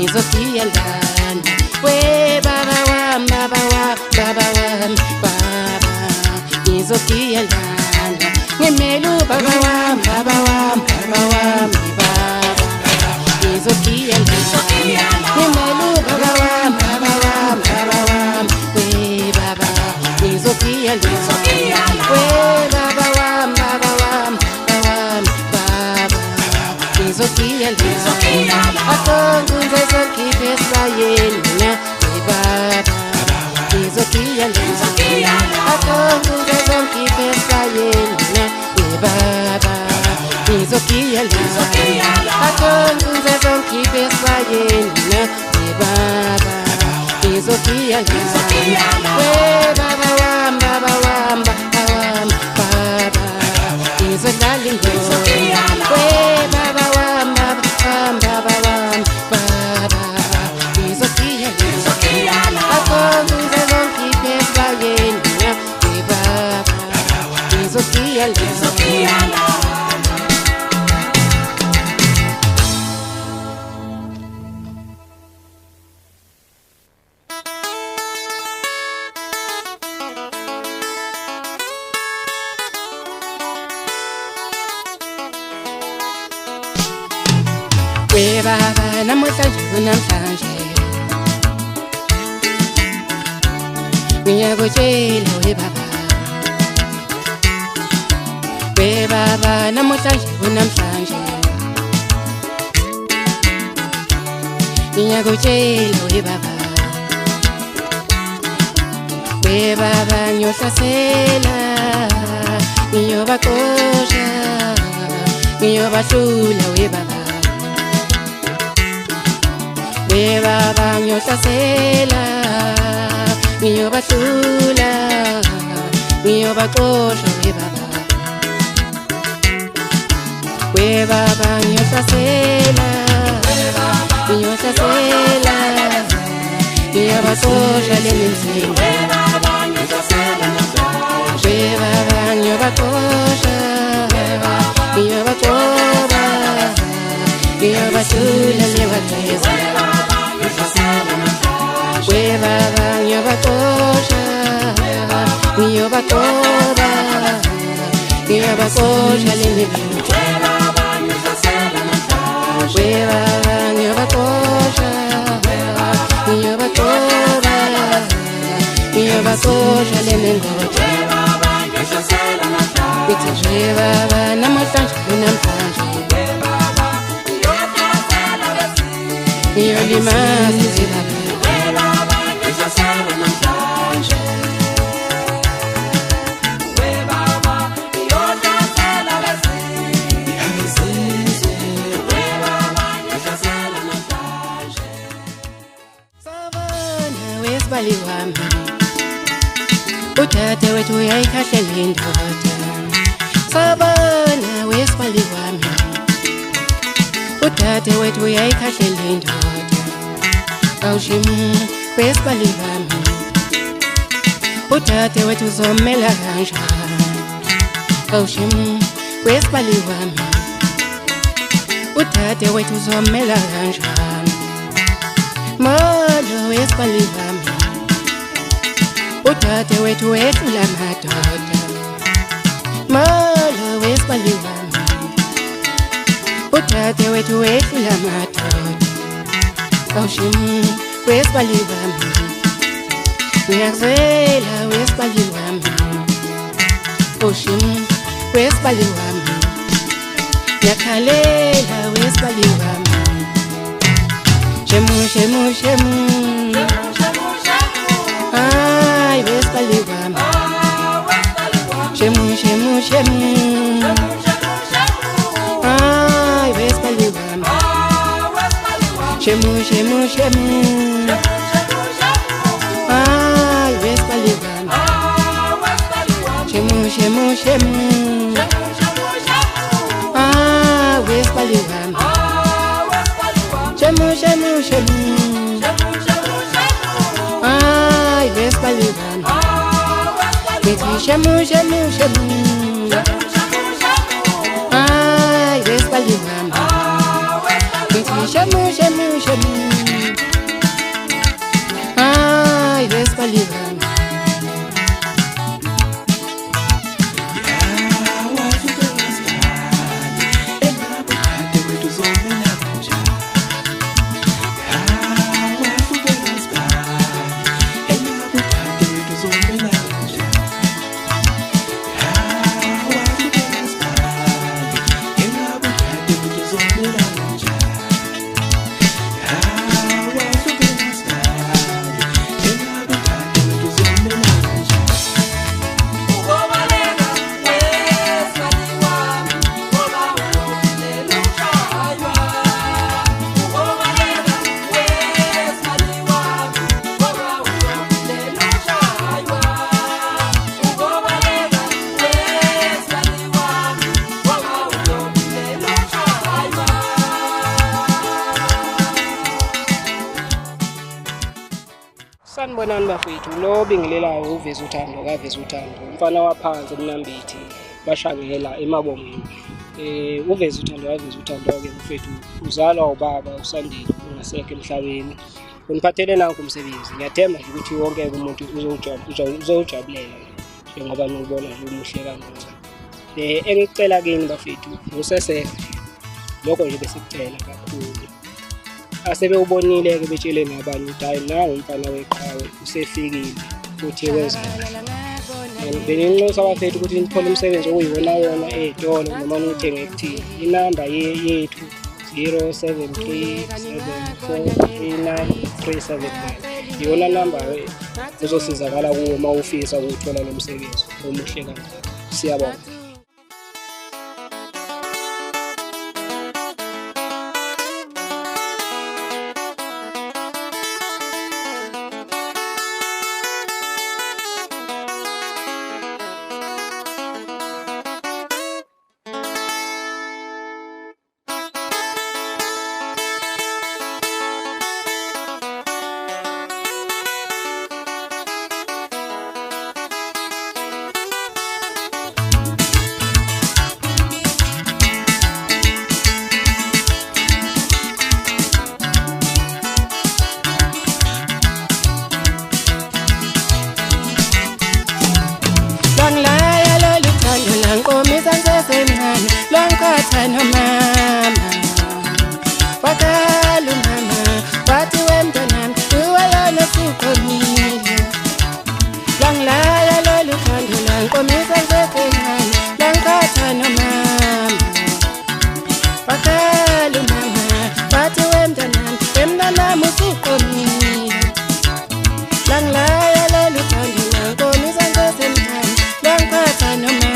ngizokuyalanda we baba wami baba wami baba wami baba ngizokuyalanda ngemelu baba wami baba wami baba wami baba ngizokuyalanda ngemelu baba wami baba wami baba wami we baba ngizokuyalanda we baba wami baba wami baba ngizokuyalanda atongunze zonke esayeni we baba ngizokuyalanda atongunze zonke esayeni we baba ngizokuyalanda atongunze zonke esayeni we baba ngizokuyalanda we baba wami baba wami baba wami baba ngizodlala ingoma we baba wami baba wami baba wami baba ngizokuyalanda atongunze zonke esayeni we baba ngizokuyalanda we baba namhlanje kunamhlanje ngiyakutshela we baba namhlanje kunamhlanje ngiyakutshela we baba ngiyohlasela ngiyobaxosha ngiyobahlula we baba ngiyohlasela ngiyobahlula ngiyobaxosha we baba ngiyohlasela ngiyobaxosha lemizini we baba ngiyobaxosha ngiyobaxoba ngiyobahlula lewageza we baba ngiyobaxosha ngiyobaxoba ngiyobaxosha lemizini we baba ngiyobaxosha ngiyobaxoba ngiyobaxosha lemizini we baba namhlanje kunamhlanje ngiyolimaza wesibali wami utata wethu uyayikhahlela indoda sabona wesibali wami utata wethu uyayikhahlela indoda awushimu wesibali wami utata wethu uzomela kanjani awushimu wesibali wami utata wethu uzomela kanjani molo wesibali wami utata wethu wehlula madoda molo wesibali wami utata wethu wehlula madoda awushimu wesibali wami ngiyakuzela wesibali wami awushimu wesibali wami ngiyakhalela wesibali wami shemu shemu shemu ay wesibali wami shemu shemu shemu ay wesibali wami shemu shemu shemu ay wesibali wami shemu shemu shemu ay wesibali wami shemu shemu shemu ay wesibali wami ngithi shemu shemu shemu ay wesibali wami ngithi shamu. Ay, Vespaliva. Sanibonani bafethu, lo bingelelayo uveza uthando kaveza uthando, umfana waphansi eMnambithi bashangela eMabongweni. Uveza uthando kaveza uthando-ke mfethu uzalwa ubaba uSandile ungasekho emhlabeni. Uniphathele nanku umsebenzi, ngiyathemba nje ukuthi wonke umuntu uzowujabulela njengoba niwubona nje umuhle kangaka. Engikucela kini bafethu useseka, lokho nje besikucela kakhulu. Asebewubonile-ke betshele nabanye ukuthi hayi nawe umfana weqhawe usefikile futhi wenza. Beninxusa bafethu ukuthi nithole umsebenzi okuyiwona ey'tolo noma nithenge ekuthini. Inamba yethu 0737439379 iyona namba uzosizakala kuwo uma ufisa ukuthola lo msebenzi omuhle kangaka. Siyabonga. Langkathana mama wakalu mama wathi wemntanami uwalona sukhonile langilaya lolu thando lankomisa ngisesencane langkathana mama wakalu mama wathi wemntanami usukhonile langilaya lolu thando lankomisa ngisesencane langkathana mama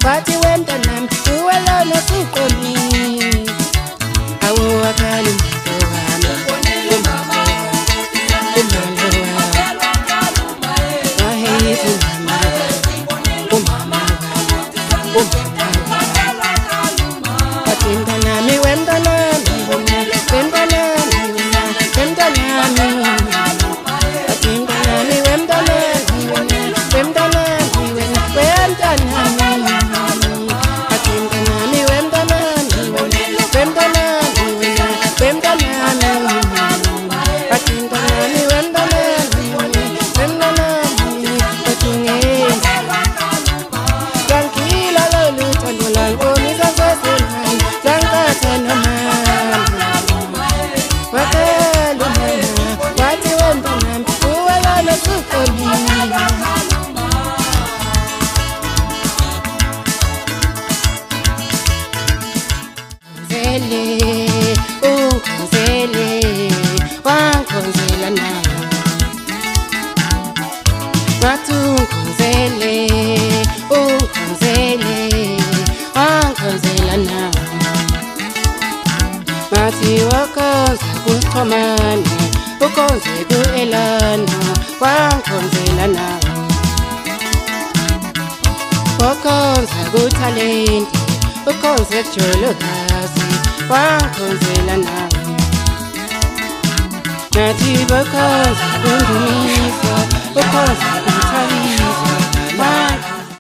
wathi wemntanami uwalona sukhonile awu wakali ukonze ku-elana wangikhonzela nawe ukonze kuthalenti ukonze kujolokazi wangikhonzela nawe nathi bakonze kundumisa